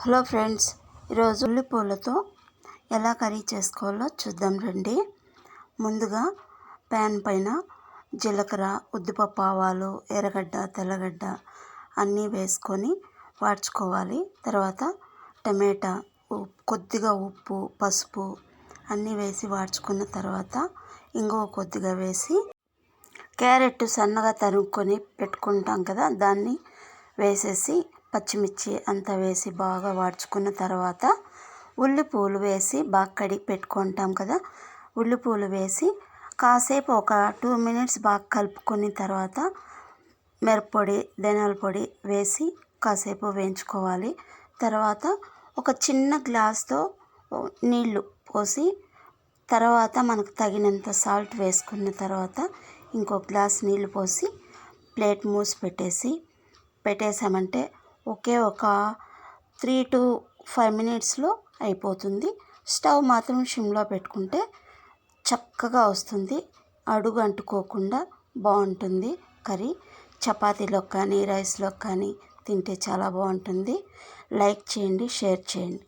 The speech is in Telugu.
హలో ఫ్రెండ్స్, ఈరోజు ఉల్లిపూలతో ఎలా కర్రీ చేసుకోవాలో చూద్దాం రండి. ముందుగా ప్యాన్ పైన జీలకర్ర, ఉద్దిపప్పు, ఆవాలు, ఎర్రగడ్డ, తెల్లగడ్డ అన్నీ వేసుకొని వాడ్చుకోవాలి. తర్వాత టమాటా, కొద్దిగా ఉప్పు, పసుపు అన్నీ వేసి వాడ్చుకున్న తర్వాత ఇంగువ కొద్దిగా వేసి క్యారెట్ సన్నగా తరుక్కొని పెట్టుకుంటాం కదా, దాన్ని వేసేసి పచ్చిమిర్చి అంతా వేసి బాగా వాడ్చుకున్న తర్వాత ఉల్లిపూలు వేసి బాగా కడిగి పెట్టుకుంటాం కదా, ఉల్లిపూలు వేసి కాసేపు ఒక 2 minutes బాగా కలుపుకున్న తర్వాత మిరప్పొడి, ధనియాల పొడి వేసి కాసేపు వేయించుకోవాలి. తర్వాత ఒక చిన్న గ్లాస్తో నీళ్ళు పోసి తర్వాత మనకు తగినంత సాల్ట్ వేసుకున్న తర్వాత ఇంకో గ్లాస్ నీళ్ళు పోసి ప్లేట్ మూసి పెట్టేసామంటే ఒక 3 to 5 minutesలో అయిపోతుంది. స్టవ్ మాత్రం సిమ్లో పెట్టుకుంటే చక్కగా వస్తుంది, అడుగు అంటుకోకుండా బాగుంటుంది కర్రీ. చపాతీలోకి కానీ రైస్లోకి కానీ తింటే చాలా బాగుంటుంది. లైక్ చేయండి, షేర్ చేయండి.